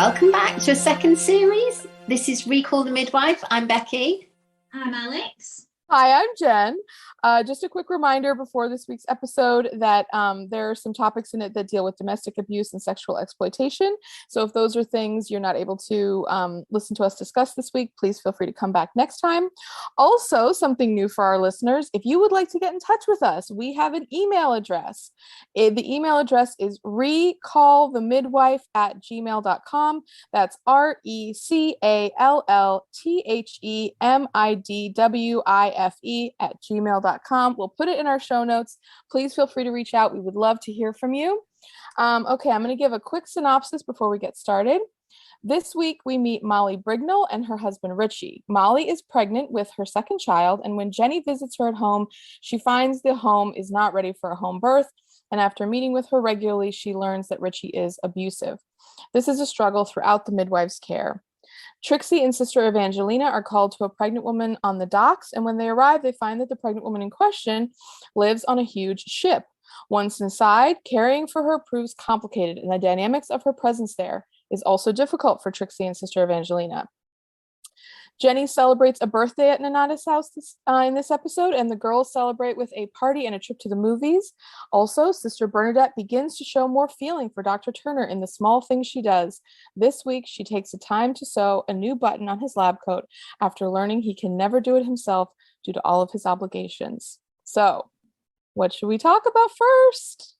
Welcome back to a second series. This is Call The Midwife. I'm Becky. I'm Alex. Hi, I'm Jen. Just a quick reminder before this week's episode that there are some topics in it that deal with domestic abuse and sexual exploitation. So if those are things you're not able to listen to us discuss this week, please feel free to come back next time. Also, something new for our listeners, if you would like to get in touch with us, we have an email address. The email address is recallthemidwife@gmail.com. That's recallthemidwife@gmail.com. We'll put it in our show notes. Please feel free to reach out. We would love to hear from you. Okay, I'm going to give a quick synopsis before we get started. This week, we meet Molly Brignall and her husband, Richie. Molly is pregnant with her second child, and when Jenny visits her at home, she finds the home is not ready for a home birth, and after meeting with her regularly, she learns that Richie is abusive. This is a struggle throughout the midwife's care. Trixie and Sister Evangelina are called to a pregnant woman on the docks, and when they arrive, they find that the pregnant woman in question lives on a huge ship. Once inside, caring for her proves complicated, and the dynamics of her presence there is also difficult for Trixie and Sister Evangelina. Jenny celebrates a birthday at Nonnatus House in this episode, and the girls celebrate with a party and a trip to the movies. Also, Sister Bernadette begins to show more feeling for Dr. Turner in the small things she does. This week, she takes the time to sew a new button on his lab coat after learning he can never do it himself due to all of his obligations. So, what should we talk about first?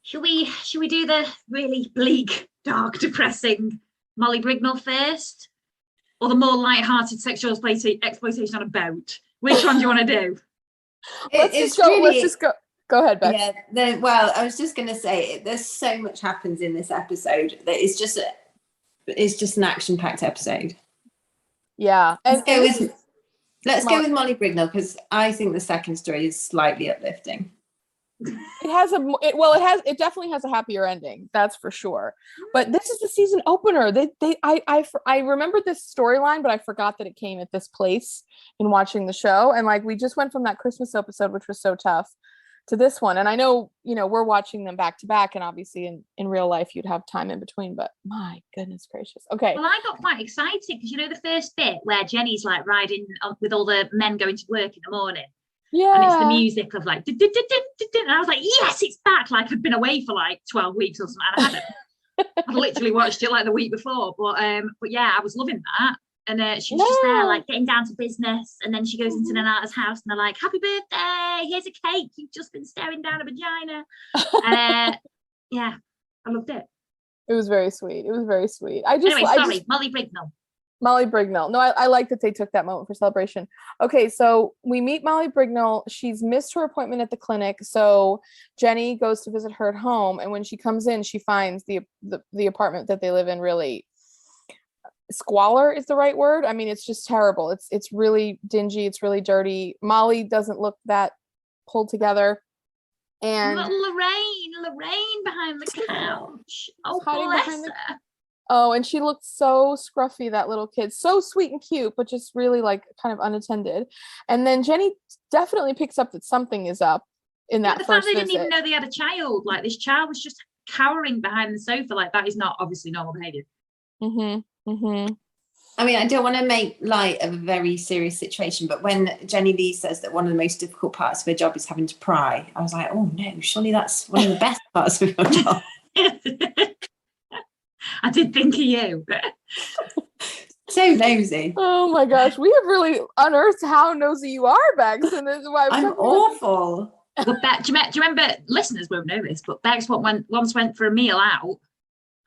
Should we do the really bleak, dark, depressing Molly Brignall first? Or the more light-hearted sexual exploitation on a boat? Which one do you want to do? Let's just go. Go ahead, Beck. Yeah. Well, I was just going to say, there's so much happens in this episode that it's just an action-packed episode. Yeah. Let's go with Molly Brignall, because I think the second story is slightly uplifting. It definitely has a happier ending, that's for sure. But this is the season opener. I remembered this storyline, but I forgot that it came at this place in watching the show. And like, we just went from that Christmas episode, which was so tough, to this one. And I know, we're watching them back to back, and obviously in real life you'd have time in between, but my goodness gracious. Okay. Well, I got quite excited because the first bit where Jenny's like riding with all the men going to work in the morning. Yeah. And it's the music of like, and I was like, yes, it's back. Like I'd been away for like 12 weeks or something. And I hadn't. I'd literally watched it like the week before. But yeah, I was loving that. And she's just there like getting down to business. And then she goes into Nonnatus house and they're like, happy birthday, here's a cake. You've just been staring down a vagina. Yeah, I loved it. It was very sweet. Molly Brignall. Molly Brignall. No, I like that they took that moment for celebration. Okay, so we meet Molly Brignall. She's missed her appointment at the clinic, so Jenny goes to visit her at home, and when she comes in, she finds the apartment that they live in really squalor is the right word. I mean, it's just terrible. It's really dingy. It's really dirty. Molly doesn't look that pulled together. And Lorraine behind the couch. Oh, bless her. Oh, and she looked so scruffy, that little kid. So sweet and cute, but just really like kind of unattended. And then Jenny definitely picks up that something is up in that first visit. The fact they didn't even know they had a child. Like this child was just cowering behind the sofa. Like that is not obviously normal behavior. Mm-hmm. Mm-hmm. I mean, I don't want to make light of a very serious situation, but when Jenny Lee says that one of the most difficult parts of her job is having to pry, I was like, oh no, surely that's one of the best parts of your job. I did think of you. So nosy. Oh my gosh, we have really unearthed how nosy you are, Bex, and this is why I'm awful. Well, Bex, do you remember? Listeners won't know this, but Bex once went for a meal out,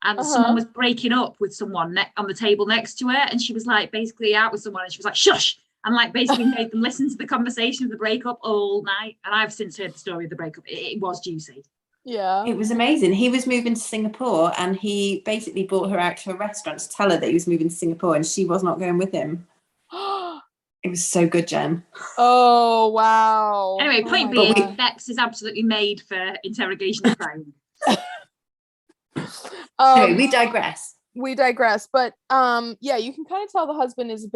and someone was breaking up with someone on the table next to her, and she was like basically out with someone, and she was like shush, and like basically made them listen to the conversation of the breakup all night. And I've since heard the story of the breakup. It was juicy. Yeah, it was amazing. He was moving to Singapore, and he basically brought her out to a restaurant to tell her that he was moving to Singapore, and she was not going with him. It was so good, Jen. Oh wow. Anyway, point being, Bex is absolutely made for interrogation and crime. Anyway, we digress. But yeah, you can kind of tell the husband is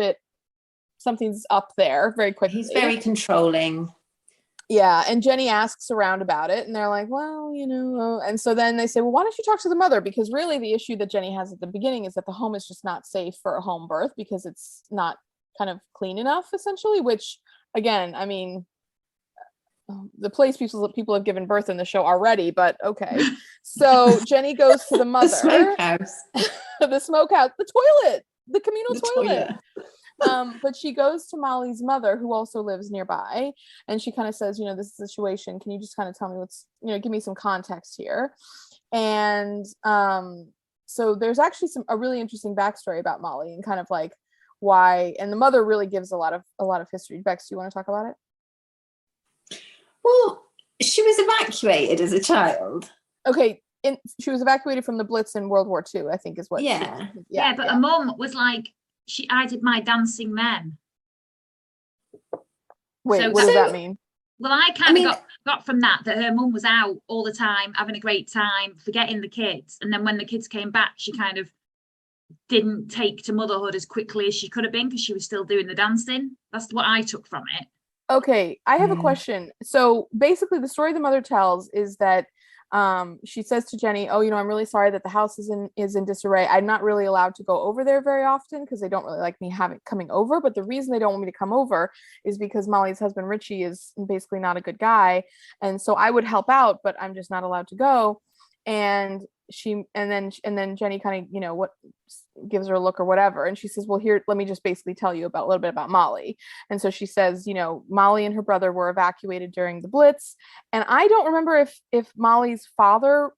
something's up there very quickly. He's very controlling. Yeah, and Jenny asks around about it, and they're like, well, and so then they say, well, why don't you talk to the mother? Because really the issue that Jenny has at the beginning is that the home is just not safe for a home birth because it's not kind of clean enough, essentially, which, again, I mean, the place people have given birth in the show already, but okay. So Jenny goes to the mother. The smokehouse. The smokehouse, the toilet, the communal toilet. But she goes to Molly's mother, who also lives nearby, and she kind of says, this is the situation. Can you just kind of tell me give me some context here? And so there's actually a really interesting backstory about Molly and kind of like why, and the mother really gives a lot of history. Bex, do you want to talk about it? Well, she was evacuated as a child. Okay, she was evacuated from the Blitz in World War II, I think is what. Yeah. But her mum was like, I did my dancing men. Wait, what does that mean? Well, I kind of got from that her mum was out all the time, having a great time, forgetting the kids. And then when the kids came back, she kind of didn't take to motherhood as quickly as she could have been because she was still doing the dancing. That's what I took from it. Okay, I have a question. So basically the story the mother tells is that she says to Jenny, I'm really sorry that the house is in disarray. I'm not really allowed to go over there very often because they don't really like me coming over. But the reason they don't want me to come over is because Molly's husband, Richie, is basically not a good guy. And so I would help out, but I'm just not allowed to go. And then Jenny kind of, what gives her a look or whatever. And she says, well, here, let me just basically tell you a little bit about Molly. And so she says, Molly and her brother were evacuated during the Blitz. And I don't remember if Molly's father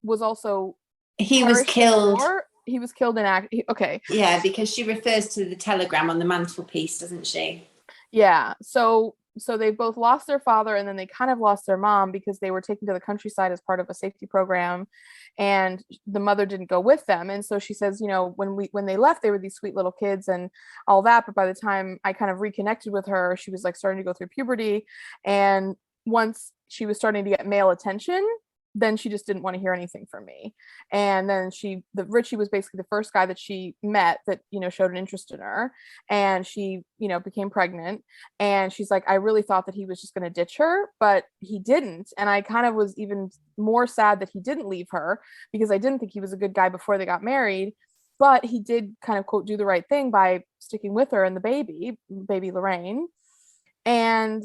was also. He was killed. He was killed in act. Okay. Yeah, because she refers to the telegram on the mantelpiece, doesn't she? Yeah. So they both lost their father and then they kind of lost their mom because they were taken to the countryside as part of a safety program and the mother didn't go with them. And so she says, when they left, they were these sweet little kids and all that. But by the time I kind of reconnected with her, she was like starting to go through puberty. And once she was starting to get male attention, then she just didn't want to hear anything from me. And then Richie was basically the first guy that she met that, showed an interest in her. And she, became pregnant. And she's like, I really thought that he was just going to ditch her, but he didn't. And I kind of was even more sad that he didn't leave her because I didn't think he was a good guy before they got married. But he did kind of, quote, do the right thing by sticking with her and the baby Lorraine. And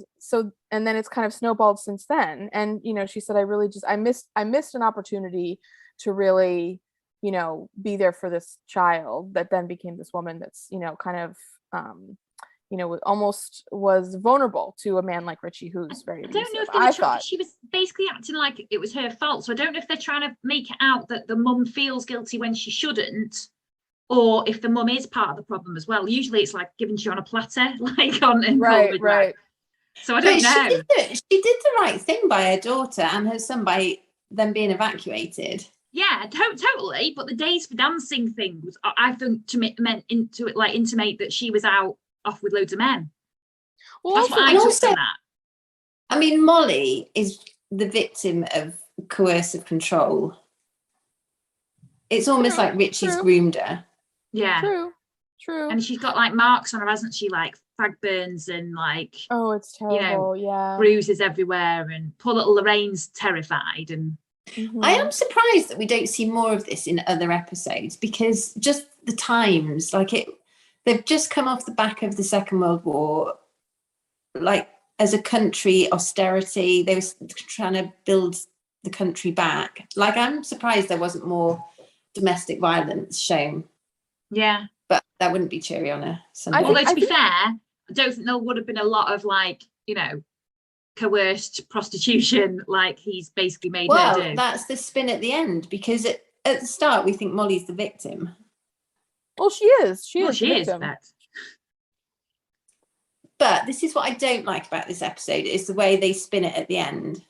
then it's kind of snowballed since then. And, she said, I missed an opportunity to really, be there for this child that then became this woman that's, kind of, almost was vulnerable to a man like Richie, who's very abusive. I don't know if she was basically acting like it was her fault. So I don't know if they're trying to make it out that the mum feels guilty when she shouldn't, or if the mum is part of the problem as well. Usually it's like given to you on a platter, like on in Call The Midwife. Right. So I don't know. She did the right thing by her daughter and her son by them being evacuated. Yeah, totally. But the days for dancing thing was, I think, intimate that she was off with loads of men. Well, that's what I took from that. I mean, Molly is the victim of coercive control. It's almost like Richie's groomed her. Yeah. True. And she's got like marks on her, hasn't she? Like fag burns and like, oh, it's terrible. Yeah. Bruises everywhere, and poor little Lorraine's terrified. And I am surprised that we don't see more of this in other episodes because just the times, they've just come off the back of the Second World War. Like, as a country, austerity, they were trying to build the country back. Like, I'm surprised there wasn't more domestic violence shown. Yeah. But that wouldn't be cheery on a Sunday. Although, to be fair, I don't think there would have been a lot of, coerced prostitution like he's basically made her do. Well, that's the spin at the end, because at the start we think Molly's the victim. Well, she is. She is. But this is what I don't like about this episode, is the way they spin it at the end.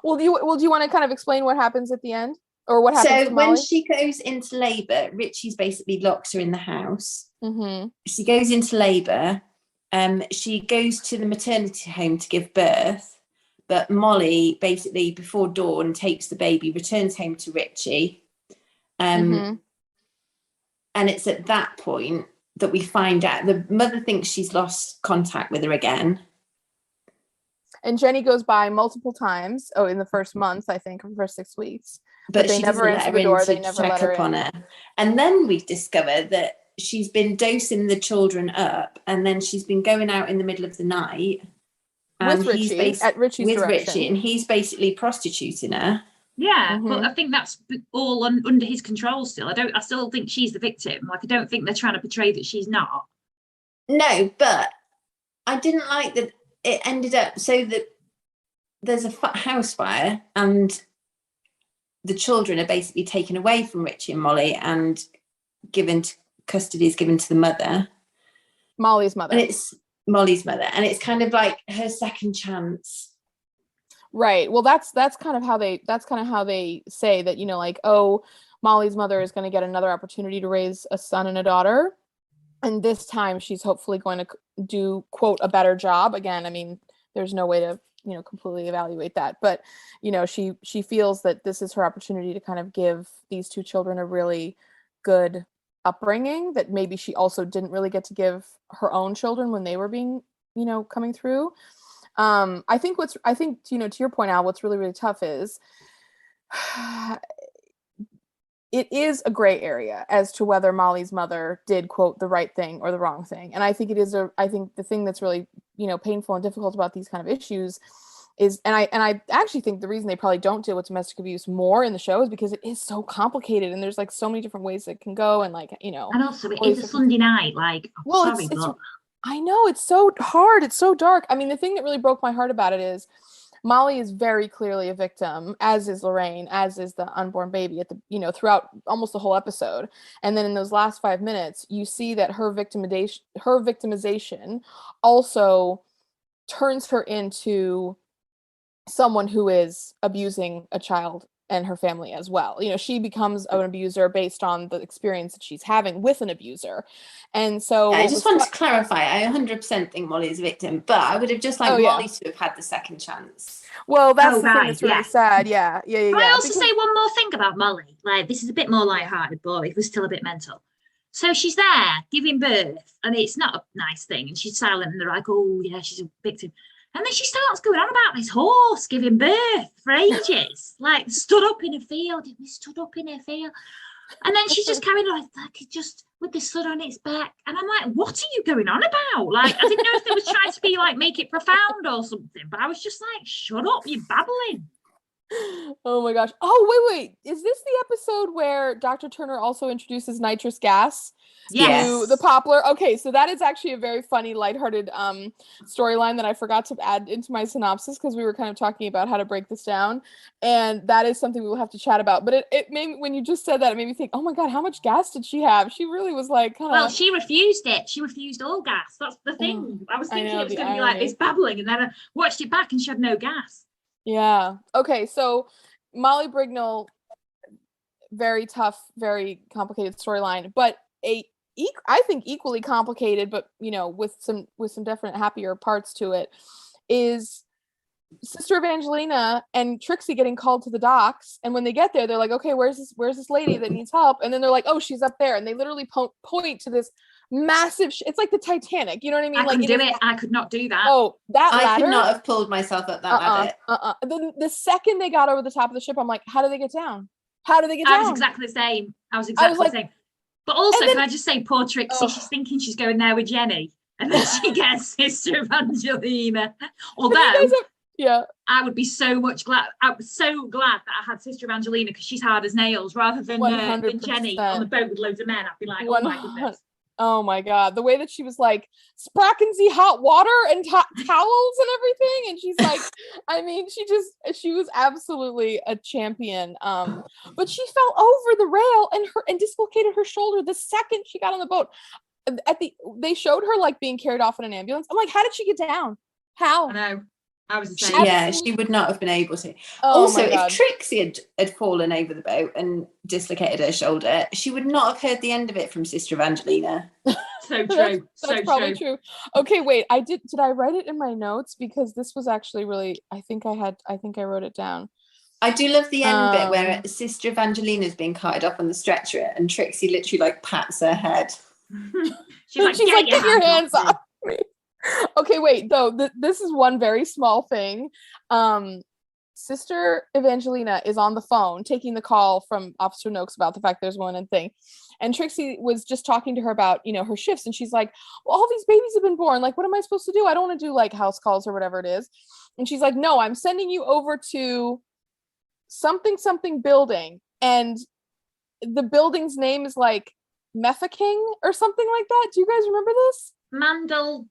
Well, do you want to kind of explain what happens at the end? Or what happens to Molly? When she goes into labour, Richie's basically locks her in the house. Mm-hmm. She goes into labour. She goes to the maternity home to give birth. But Molly, basically, before dawn, takes the baby, returns home to Richie. And it's at that point that we find out the mother thinks she's lost contact with her again. And Jenny goes by multiple times. Oh, in the first month, I think, or first 6 weeks. But they she never doesn't let answer her the door. in They to never check let her up on in. her. And then we discovered that she's been dosing the children up, and then she's been going out in the middle of the night with Richie, at Richie's direction. Richie, and he's basically prostituting her. Yeah, but I think that's all under his control still. I still think she's the victim. Like, I don't think they're trying to portray that she's not. No, but I didn't like that it ended up so that there's a house fire and the children are basically taken away from Richie and Molly and custody is given to the mother. Molly's mother. And it's Molly's mother. And it's kind of like her second chance. Right. Well, that's kind of how they say that, you know, like, oh, Molly's mother is going to get another opportunity to raise a son and a daughter. And this time she's hopefully going to do, quote, a better job. Again, I mean, there's no way to, you know, completely evaluate that. But, you know, she feels that this is her opportunity to kind of give these two children a really good upbringing that maybe she also didn't really get to give her own children when they were being, you know, coming through. I think, you know, to your point, Al, what's really, really tough is it is a gray area as to whether Molly's mother did, quote, the right thing or the wrong thing. And I think I think the thing that's really, you know, painful and difficult about these kind of issues is, and I actually think the reason they probably don't deal with domestic abuse more in the show is because it is so complicated and there's like so many different ways it can go. And like, you know, and also it is a Sunday night, like, I know, it's so hard. It's so dark. I mean, the thing that really broke my heart about it is Molly is very clearly a victim, as is Lorraine, as is the unborn baby at the, you know, throughout almost the whole episode. And then in those last 5 minutes, you see that her victimization also turns her into someone who is abusing a child and her family as well. You know, she becomes an abuser based on the experience that she's having with an abuser. And so I just want to clarify, I 100% think Molly is a victim, but I would have just liked Molly to have had the second chance. Well, that's the thing that's really sad. Yeah. Can I also say one more thing about Molly? Like, this is a bit more lighthearted, but it was still a bit mental. So she's there giving birth, and it's not a nice thing, and she's silent, and they're like, oh, yeah, she's a victim. And then she starts going on about this horse giving birth for ages, like stood up in a field. We stood up in a field. And then she's just carrying on like just with the stud on its back. And I'm like, what are you going on about? Like, I didn't know if they was trying to be like, make it profound or something. But I was just like, shut up, you're babbling. Oh my gosh. Oh, wait. Is this the episode where Dr. Turner also introduces nitrous gas to the poplar? Okay, so that is actually a very funny, lighthearted storyline that I forgot to add into my synopsis because we were kind of talking about how to break this down. And that is something we will have to chat about. But it made me, when you just said that, it made me think, oh my God, how much gas did she have? She really was like kind of... Well, she refused it. She refused all gas. That's the thing. I was thinking it was going to be like this babbling, and then I watched it back and she had no gas. Yeah. Okay, so Molly Brignall, very tough, very complicated storyline, but I think equally complicated, but you know, with some definite happier parts to it, is Sister Evangelina and Trixie getting called to the docks, and when they get there, they're like, okay, where's this lady that needs help? And then they're like, oh, she's up there, and they literally point to this massive it's like the Titanic, you know what I mean? I could not do that. Oh, that ladder, I could not have pulled myself up that ladder. Then the second they got over the top of the ship, I'm like, how do they get down? I was exactly the same. The same. But also, can I just say, poor Trixie, she's thinking she's going there with Jenny, and then she gets Sister Evangelina. Although, I would be so much glad. I was so glad that I had Sister Evangelina because she's hard as nails, rather than Jenny on the boat with loads of men. I'd be like, oh my goodness. Oh my God, the way that she was like, sprackensy hot water and towels and everything. And she's like, I mean, she was absolutely a champion. But she fell over the rail and dislocated her shoulder the second she got on the boat. They showed her like being carried off in an ambulance. I'm like, how did she get down? How? I know. I was the same. Yeah, she would not have been able to. Also, if Trixie had fallen over the boat and dislocated her shoulder, she would not have heard the end of it from Sister Evangelina. So true. That's probably true. Okay, wait. Did I write it in my notes? Because this was actually really, I think I wrote it down. I do love the end bit where Sister Evangelina's being carted off on the stretcher and Trixie literally like pats her head. She's like, get your hands off me. Okay, wait, though, this is one very small thing. Sister Evangelina is on the phone taking the call from Officer Noakes about the fact there's one and thing. And Trixie was just talking to her about, her shifts. And she's like, well, all these babies have been born. Like, what am I supposed to do? I don't want to do like house calls or whatever it is. And she's like, no, I'm sending you over to something building. And the building's name is like Mefeking or something like that. Do you guys remember this? Mandel.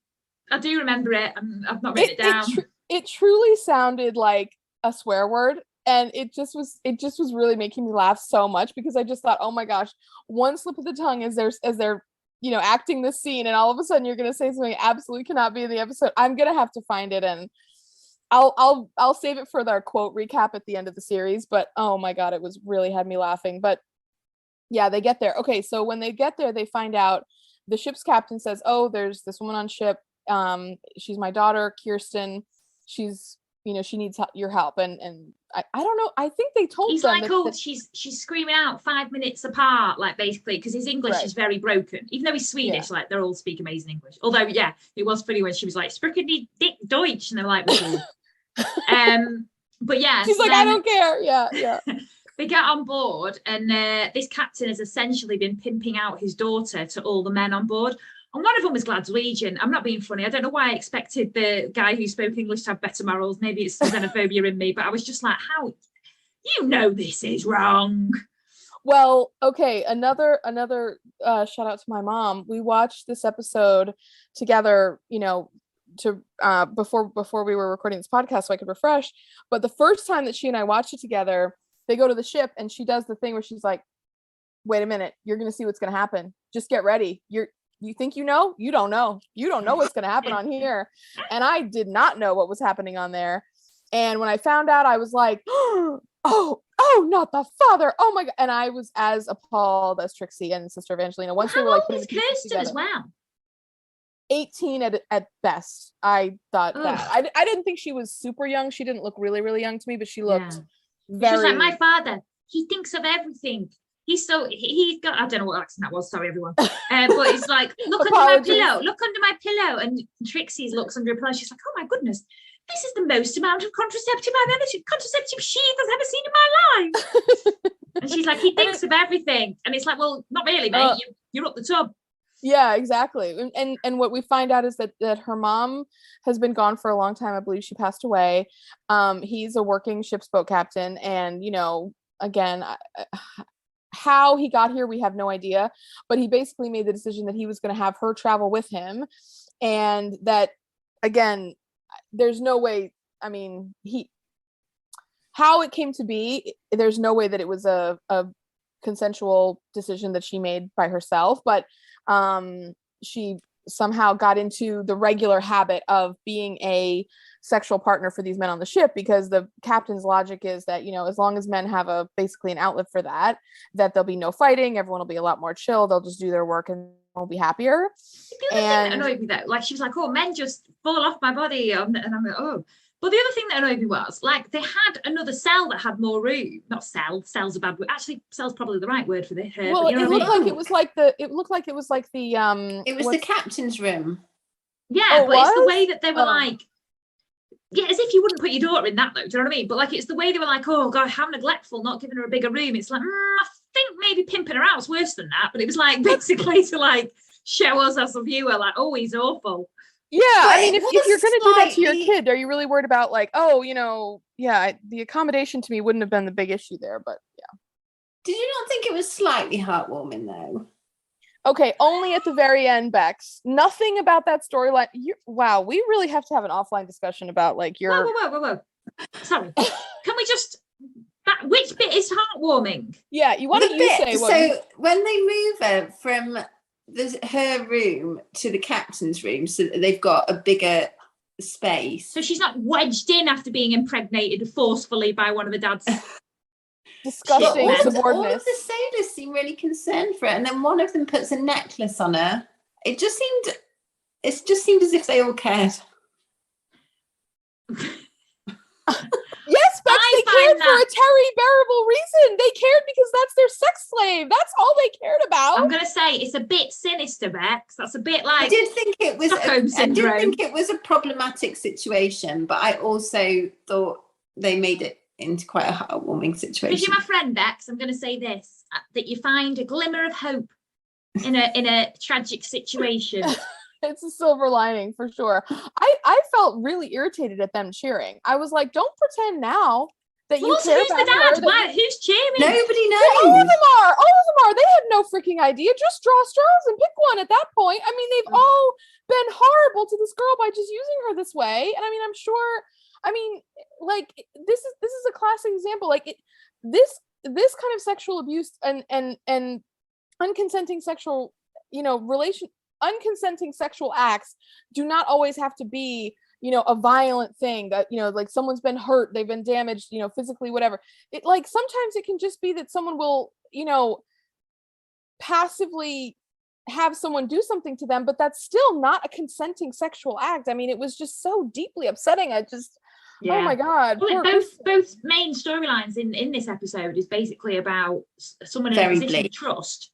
I do remember it. I've not written it down. It truly sounded like a swear word, and it just was really making me laugh so much, because I just thought, oh my gosh, one slip of the tongue as they're acting this scene, and all of a sudden you're gonna say something absolutely cannot be in the episode. I'm gonna have to find it, and I'll save it for our quote recap at the end of the series. But oh my god, it was really had me laughing. But yeah, they get there. Okay, so when they get there, they find out the ship's captain says, oh, there's this woman on ship, she's my daughter Kirsten, she's she needs your help, and I don't know, I think they told he's them like, oh, she's screaming out 5 minutes apart, like, basically, because his English is very broken, even though he's Swedish. Like, they all speak amazing English, although yeah, it was funny when she was like, sprechen die dick Deutsch, and they're like, but yeah, she's like, I don't care. Yeah. They get on board, and this captain has essentially been pimping out his daughter to all the men on board. And one of them was Glaswegian. I'm not being funny. I don't know why I expected the guy who spoke English to have better morals. Maybe it's xenophobia in me, but I was just like, how? This is wrong. Well, okay, another shout out to my mom. We watched this episode together, to before we were recording this podcast so I could refresh. But the first time that she and I watched it together, they go to the ship and she does the thing where she's like, wait a minute, you're gonna see what's gonna happen. Just get ready. You think you know? You don't know. You don't know what's gonna happen on here. And I did not know what was happening on there. And when I found out, I was like, oh, not the father. Oh my god. And I was as appalled as Trixie and Sister Evangelina. Once they were like putting the pieces together. Kirsten as well? 18 at best. I thought that. I didn't think she was super young. She didn't look really, really young to me, but she looked very... She was like, my father, he thinks of everything. He's got, I don't know what accent that was, sorry everyone. But he's like, look under my pillow. And Trixie looks under her pillow. She's like, oh my goodness, this is the most amount of contraceptive sheath I've ever seen in my life. And she's like, he thinks of everything. And it's like, well, not really, mate. You're up the tub. Yeah, exactly. And what we find out is that her mom has been gone for a long time. I believe she passed away. He's a working ship's boat captain. And, again, how he got here, we have no idea. But he basically made the decision that he was going to have her travel with him. And that, again, there's no way, I mean, how it came to be, there's no way that it was a consensual decision that she made by herself. But she somehow got into the regular habit of being a sexual partner for these men on the ship, because the captain's logic is that, as long as men have basically an outlet for that there'll be no fighting, everyone will be a lot more chill, they'll just do their work and will be happier. The other thing that annoyed me, though, like, she was like, oh, men just fall off my body, and I'm like, oh. But the other thing that annoyed me was, like, they had another cell that had more room. Not cell's a bad word. Actually, cell's probably the right word for this. Well, it looked like it was like the. It looked like it was like the. It was the captain's room. Yeah, but it's the way that they were like. Yeah, as if you wouldn't put your daughter in that, though. Do you know what I mean? But like, it's the way they were like, oh god, how neglectful, not giving her a bigger room. It's like, I think maybe pimping her out was worse than that. But it was like basically to like show us as a viewer, like, oh, he's awful. Yeah, I mean, if you're going to do that to your kid, are you really worried about like, oh, the accommodation to me wouldn't have been the big issue there, but yeah. Did you not think it was slightly heartwarming though? Okay, only at the very end, Bex. Nothing about that storyline. Wow, we really have to have an offline discussion about like your. Whoa. Sorry, can we just? Which bit is heartwarming? Yeah, say one. So when they move her from her room to the captain's room, so that they've got a bigger space. So she's not wedged in after being impregnated forcefully by one of the dad's disgusting subordinates. All of the sailors seem really concerned for it, and then one of them puts a necklace on her. It just seemed as if they all cared. Yes, but they cared for a Terry bearable reason. They cared because that's their sex slave. That's all they cared about. I'm gonna say it's a bit sinister, Bex. That's a bit like I did think it was Stockholm syndrome. I did think it was a problematic situation, but I also thought they made it into quite a heartwarming situation. Because you're my friend, Bex, I'm gonna say this: that you find a glimmer of hope in a tragic situation. It's a silver lining for sure. I felt really irritated at them cheering. I was like, don't pretend now that you care who's about the dad? her. Why? Who's cheering? Nobody knows. Well, all of them are. They had no freaking idea. Just draw straws and pick one at that point. I mean, they've all been horrible to this girl by just using her this way. And I mean, I'm sure, like, this is a classic example. Like, this kind of sexual abuse and unconsenting sexual, unconsenting sexual acts do not always have to be, a violent thing that, like someone's been hurt, they've been damaged, physically, whatever. It, like, sometimes it can just be that someone will, passively have someone do something to them, but that's still not a consenting sexual act. I mean, it was just so deeply upsetting. Oh my God. Well, both main storylines in this episode is basically about someone in a position of trust.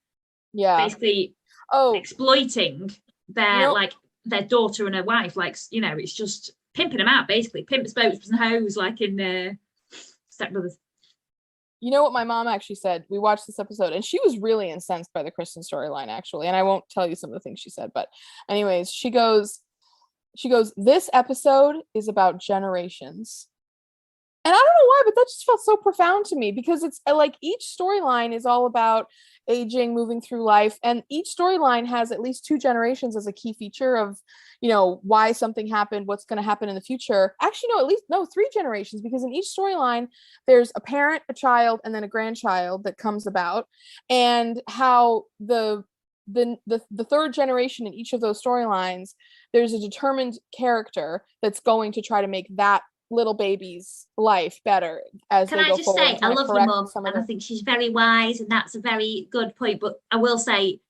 Yeah. Basically exploiting their daughter and her wife. Like, it's just pimping them out, basically. Pimps, boats and hoes, like in Step Brothers. You know what my mom actually said? We watched this episode and she was really incensed by the Kristen storyline, actually. And I won't tell you some of the things she said, but anyways, she goes, this episode is about generations. And I don't know why, but that just felt so profound to me, because it's like each storyline is all about aging, moving through life, and each storyline has at least 2 generations as a key feature of, why something happened, what's going to happen in the future. Actually, no, 3 generations, because in each storyline there's a parent, a child, and then a grandchild that comes about, and how the 3rd generation in each of those storylines, there's a determined character that's going to try to make that little baby's life better as they go forward. Can I just say, I love your mum, and I think she's very wise, and that's a very good point. But I will say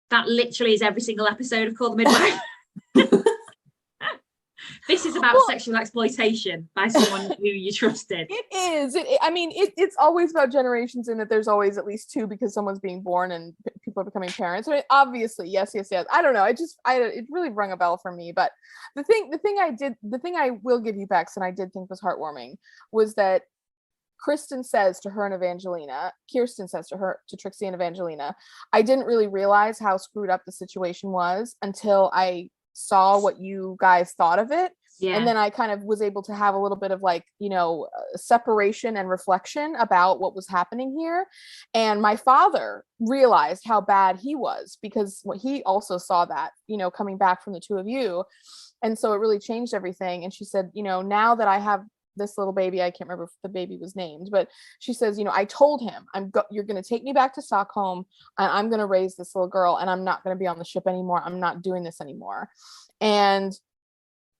that literally is every single episode of Call The Midwife. This is about sexual exploitation by someone who you trusted. It is. It's always about generations, in that there's always at least 2, because someone's being born and people are becoming parents. I mean, obviously, yes. I don't know. It really rung a bell for me. But the thing I will give you, Bex, and I did think was heartwarming, was that Kirsten says to Trixie and Evangelina, I didn't really realize how screwed up the situation was until I saw what you guys thought of it. Yeah. And then I kind of was able to have a little bit of separation and reflection about what was happening here. And my father realized how bad he was, because he also saw that, coming back from the 2 of you. And so it really changed everything. And she said, now that I have this little baby, I can't remember if the baby was named, but she says, I told him, you're going to take me back to Stockholm, and I'm going to raise this little girl, and I'm not going to be on the ship anymore. I'm not doing this anymore. And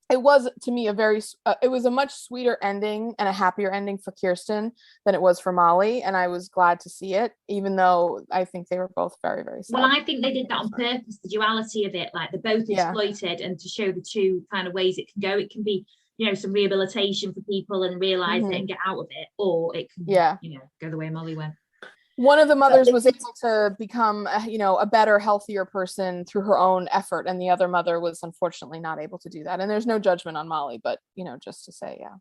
it was, to me, it was a much sweeter ending and a happier ending for Kirsten than it was for Molly. And I was glad to see it, even though I think they were both very, very sad. Well, I think they did that on purpose, the duality of it, like they're both exploited, and to show the 2 kind of ways it can go. It can be, some rehabilitation for people and realize it and get out of it, or it can, go the way Molly went. One of the mothers was able to become, a better, healthier person through her own effort, and the other mother was unfortunately not able to do that. And there's no judgment on Molly, but, just to say, yeah.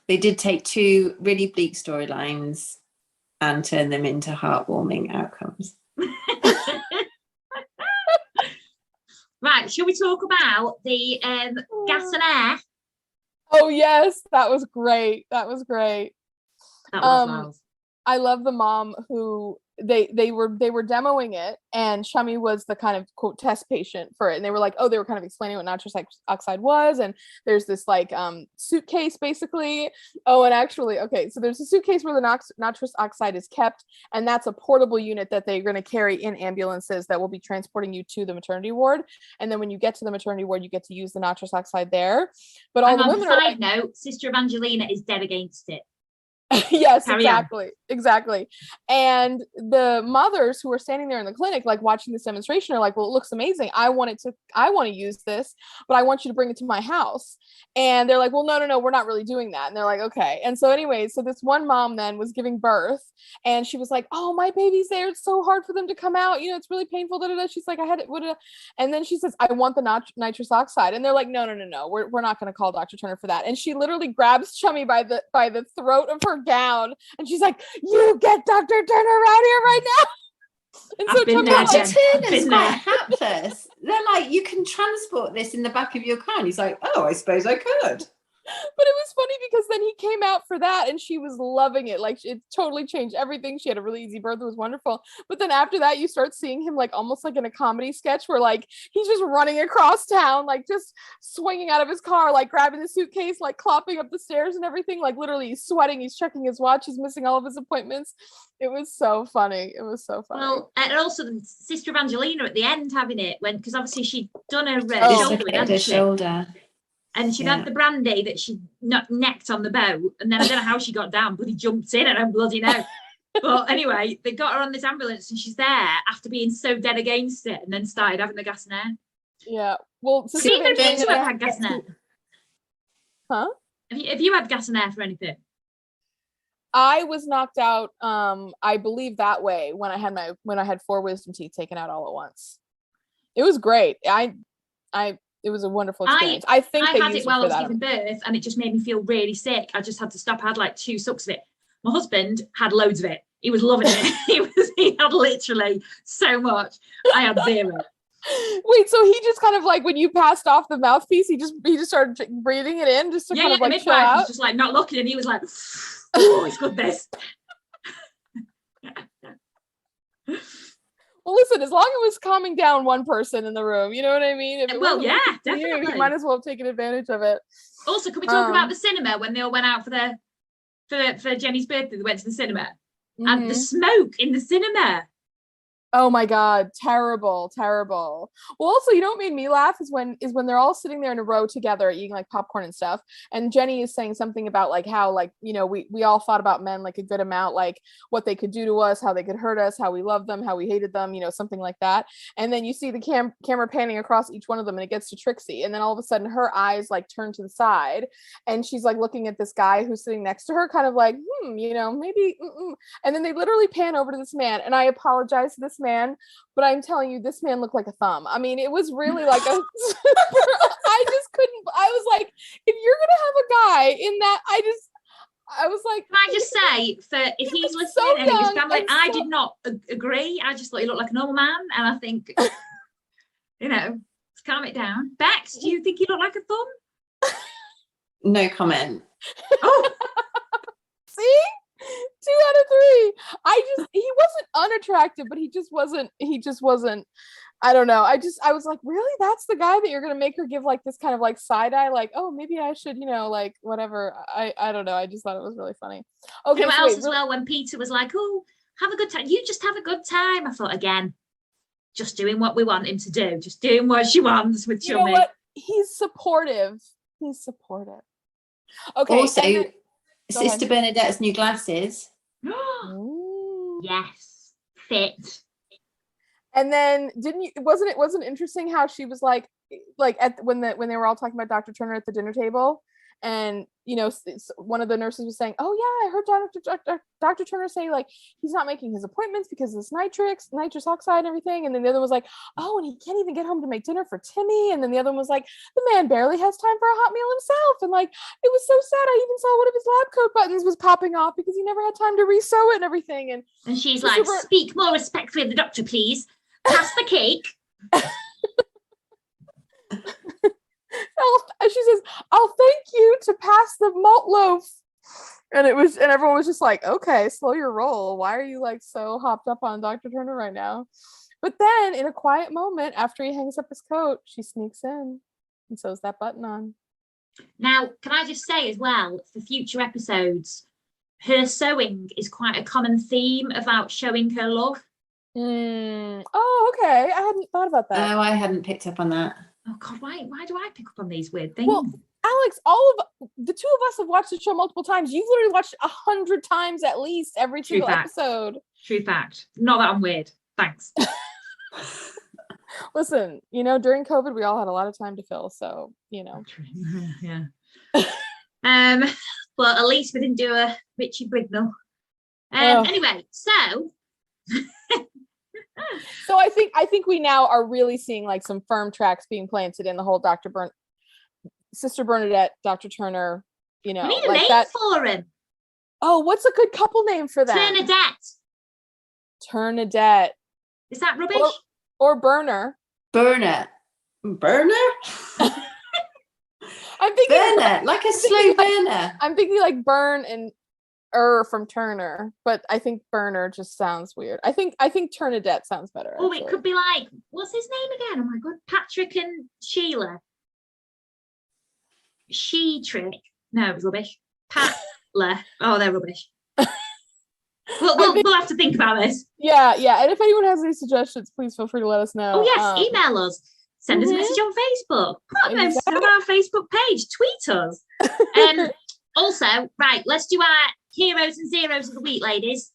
They did take 2 really bleak storylines and turn them into heartwarming outcomes. Right, shall we talk about the gas and air? Oh yes, that was great. That was Miles. I love the mom who they were demoing it, and Chummy was the kind of quote test patient for it, and they were kind of explaining what nitrous oxide was, and there's this suitcase basically. Oh, and actually, so there's a suitcase where the nitrous oxide is kept, and that's a portable unit that they're going to carry in ambulances that will be transporting you to the maternity ward, and then when you get to the maternity ward, you get to use the nitrous oxide there. But all the women side note, Sister Evangelina is dead against it. Yes, Carry on. exactly. And the mothers who are standing there in the clinic, like watching this demonstration, are like, well, it looks amazing. I want to use this, but I want you to bring it to my house. And they're like, well, no, we're not really doing that. And they're like, okay. And so anyway, so this one mom then was giving birth, and she was like, oh, my baby's there. It's so hard for them to come out. You know, it's really painful. She's like, I had it. And then she says, I want the nitrous oxide. And they're like, no. We're not going to call Dr. Turner for that. And she literally grabs Chummy by the throat of her gown, and she's like, you get Dr. Turner around here right now. And so Dr. Turner's been quite hapless. They're like, you can transport this in the back of your car. And he's like, oh, I suppose I could. But it was funny because then he came out for that, and she was loving it. Like, it totally changed everything. She had a really easy birth. It was wonderful. But then after that, you start seeing him like almost like in a comedy sketch where like he's just running across town, like just swinging out of his car, like grabbing the suitcase, like clopping up the stairs and everything. Like literally he's sweating. He's checking his watch. He's missing all of his appointments. It was so funny. Well, and also Sister Evangelina at the end having it because obviously she'd done her shoulder. And she'd had the brandy that she necked on the boat, and then I don't know how she got down, but he jumped in, I don't bloody know. But anyway, they got her on this ambulance, and she's there after being so dead against it, and then started having the gas and air. Yeah. Well, so you have had gas and air? Huh? Have you had gas and air for anything? I was knocked out, I believe that way when I had 4 wisdom teeth taken out all at once. It was great. It was a wonderful experience. I had it while I was giving birth, and it just made me feel really sick. I just had to stop. I had like 2 sucks of it. My husband had loads of it. He was loving it. He had literally so much. I had 0. Wait, so he just kind of like when you passed off the mouthpiece, he just started breathing it in just to kind of like chill out? Was just like not looking, and he was like, oh, it's good this. Well, listen, as long as it was calming down one person in the room, you know what I mean? Well, yeah, definitely. You might as well have taken advantage of it. Also, can we talk about the cinema when they all went out for Jenny's birthday? They went to the cinema, and the smoke in the cinema. Oh my God, terrible. Well, also, you know what made me laugh is when they're all sitting there in a row together eating like popcorn and stuff, and Jenny is saying something about like how like, you know, we all thought about men like a good amount, like what they could do to us, how they could hurt us, how we loved them, how we hated them, you know, something like that. And then you see the camera panning across each one of them, and it gets to Trixie, and then all of a sudden her eyes like turn to the side, and she's like looking at this guy who's sitting next to her, kind of like, you know, maybe. And then they literally pan over to this man, and I apologize to this man, but I'm telling you, this man looked like a thumb. I mean, it was really like a I just couldn't. I was like, if you're gonna have a guy in that, I was like, can I just say, for if he's listening so and he was young, I did not agree. I just thought he looked like a normal man, and I think, you know, let's calm it down. Bex, do you think he looked like a thumb? No comment. Oh, see? 2 out of 3. He wasn't unattractive, but he just wasn't, I don't know. I was like, really? That's the guy that you're going to make her give like this kind of like side eye, like, oh, maybe I should, you know, like whatever. I don't know. I just thought it was really funny. Okay. You know what else as well, when Peter was like, oh, have a good time. You just have a good time. I thought, again, just doing what we want him to do. Just doing what she wants with Chummy. You know what? He's supportive. Okay. Also, Sister Bernadette's new glasses. Yes, fit. And then wasn't it interesting how she was like when they were all talking about Dr. Turner at the dinner table, and you know, one of the nurses was saying, oh yeah, I heard Dr. Turner say like he's not making his appointments because of this nitrous oxide and everything. And then the other was like, oh, and he can't even get home to make dinner for Timmy. And then the other one was like, the man barely has time for a hot meal himself. And like, it was so sad. I even saw one of his lab coat buttons was popping off because he never had time to re-sew it and everything. And she's like, speak more respectfully of the doctor, please. Pass the cake. She says, I'll thank you to pass the malt loaf. And everyone was just like, okay, slow your roll. Why are you like so hopped up on Dr. Turner right now? But then in a quiet moment, after he hangs up his coat, she sneaks in and sews that button on. Now, can I just say as well, for future episodes, her sewing is quite a common theme about showing her love. Oh, okay. I hadn't thought about that. Oh, I hadn't picked up on that. Oh God, why do I pick up on these weird things? Well, Alex, all of the two of us have watched the show multiple times. You've literally watched 100 times at least every single episode. True fact. Not that I'm weird. Thanks. Listen, you know, during COVID, we all had a lot of time to fill, so you know. Yeah. But at least we didn't do a Richie Brignall. Anyway, so. So I think we now are really seeing like some firm tracks being planted in the whole Sister Bernadette, Dr. Turner, you know. We need a like name that. for him. Oh, what's a good couple name for them? Turnadette. Is that rubbish? Or Burner. Burner. I'm thinking burner, like a slow burner. I'm thinking like burn and from Turner, but I think Burner just sounds weird. I think Turnadette sounds better. Oh, it could be like, what's his name again? Oh my god, Patrick and Sheila. She-Trick. No, it was rubbish. Patler. Oh, they're rubbish. We'll have to think about this. Yeah. And if anyone has any suggestions, please feel free to let us know. Oh yes, email us. Send us a message on Facebook. Put a message on our Facebook page. Tweet us. Also, right, let's do our heroes and zeros of the week, ladies.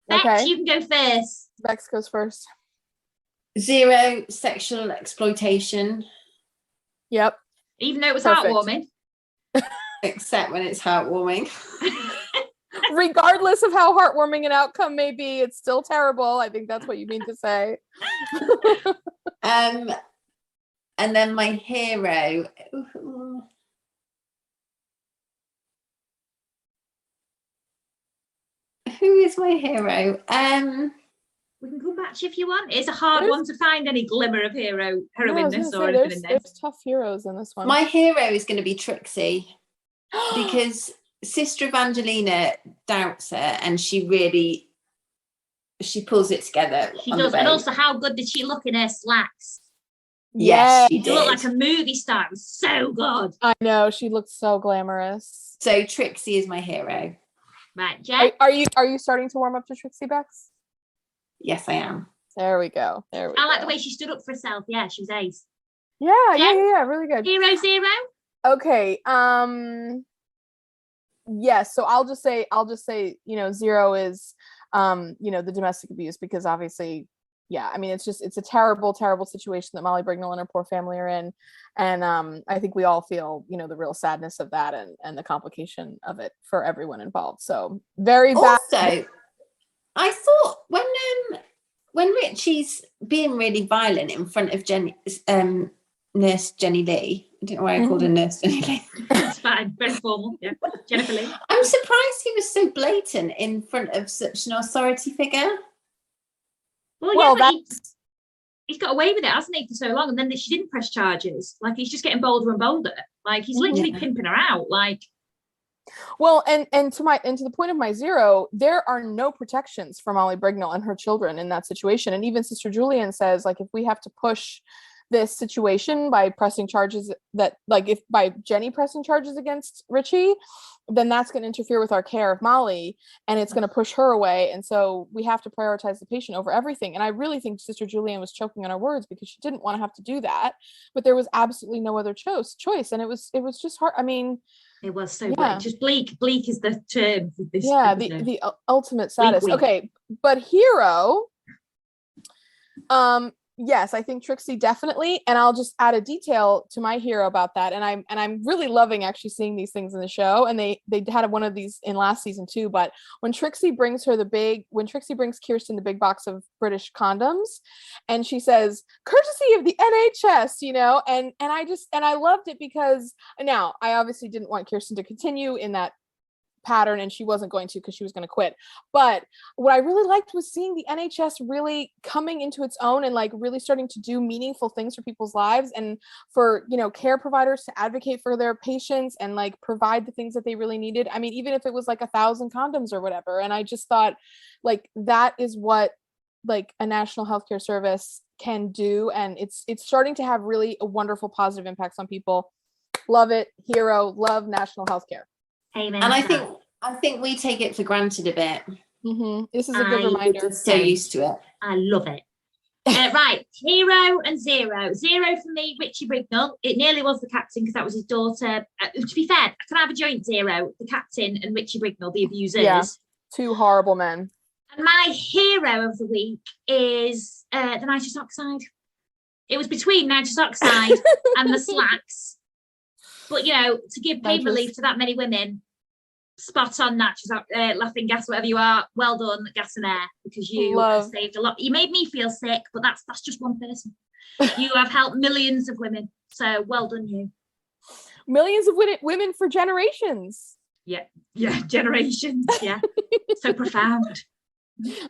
Bex, you can go first. Bex goes first. 0, sexual exploitation. Yep. Even though it was heartwarming. Except when it's heartwarming. Regardless of how heartwarming an outcome may be, it's still terrible. I think that's what you mean to say. And then my hero. Who is my hero? We can come back to you if you want. It's a hard one to find any glimmer of heroiness or anything in this. There's tough heroes in this one. My hero is going to be Trixie because Sister Evangelina doubts her and she pulls it together. She does. And also, how good did she look in her slacks? Yes, she did. She looked like a movie star. It was so good. I know. She looked so glamorous. So Trixie is my hero. Right, Jen? Are you starting to warm up to Trixie, Bex? Yes, I am. There we go. I like the way she stood up for herself. Yeah, she was ace. Yeah, really good. Hero 0? Okay. Yes, so I'll just say, 0 is the domestic abuse, because obviously, I mean, it's a terrible, terrible situation that Molly Brignall and her poor family are in. And I think we all feel, the real sadness of that and the complication of it for everyone involved. So very bad. Also, I thought when Richie's being really violent in front of Nurse Jenny Lee, I don't know why I called her Nurse Jenny Lee. It's fine, very formal. Yeah, Jennifer Lee. I'm surprised he was so blatant in front of such an authority figure. Well, he's got away with it, hasn't he, for so long? And then she didn't press charges. Like, he's just getting bolder and bolder. Like, he's literally pimping her out. Like, well, and to the point of my 0, there are no protections for Molly Brignall and her children in that situation. And even Sister Julian says, like, if we have to push this situation by pressing charges if by Jenny pressing charges against Richie, then that's going to interfere with our care of Molly and it's going to push her away. And so we have to prioritize the patient over everything. And I really think Sister Julian was choking on her words because she didn't want to have to do that, but there was absolutely no other choice. And it was just hard. I mean, it was so bleak. Just bleak is the term for this. The ultimate saddest. Okay, but hero, yes, I think Trixie definitely, and I'll just add a detail to my hero about that. And I'm really loving actually seeing these things in the show. And they had one of these in last season too. But when Trixie brings Kirsten the big box of British condoms, and she says, "Courtesy of the NHS," and I loved it because now I obviously didn't want Kirsten to continue in that pattern, and she wasn't going to because she was going to quit. But what I really liked was seeing the NHS really coming into its own and like really starting to do meaningful things for people's lives, and for care providers to advocate for their patients and like provide the things that they really needed. I mean, even if it was like 1,000 condoms or whatever. And I just thought like that is what like a national healthcare service can do, and it's starting to have really a wonderful positive impacts on people. Love it. Hero. Love national healthcare. Amen. And I think we take it for granted a bit. This is a good reminder. We're so used to it. I love it. Right, hero and zero. Zero for me, Richie Brignall. It nearly was the captain because that was his daughter. To be fair, I can have a joint zero. The captain and Richie Brignall, the abusers. Yeah. Two horrible men. And my hero of the week is the nitrous oxide. It was between nitrous oxide and the slacks. But, you know, to give pain relief to that many women, spot on nitrous, laughing gas, whatever you are, well done, gas and air, because you have saved a lot. You made me feel sick, but that's just one person. You have helped millions of women. So well done, you. Millions of women for generations. Yeah, generations. Yeah. So profound.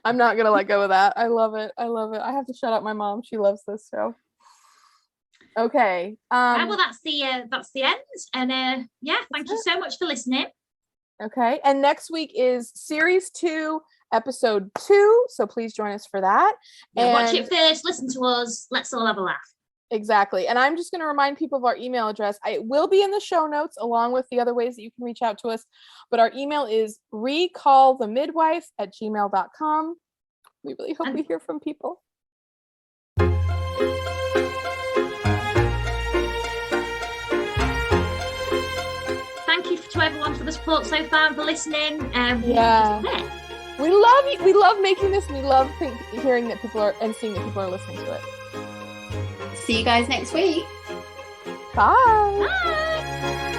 I'm not gonna let go of that. I love it. I have to shut up my mom. She loves this show. Okay. Well, that's the end. And thank you so much for listening. Okay. And next week is series 2, episode 2. So please join us for that. Yeah, and watch it first. Listen to us. Let's all have a laugh. Exactly. And I'm just going to remind people of our email address. It will be in the show notes along with the other ways that you can reach out to us. But our email is recallthemidwife@gmail.com. We really hope we hear from people. Thank you to everyone for the support so far and for listening. We love you. We love making this. And we love hearing that people are and seeing that people are listening to it. See you guys next week. Bye. Bye.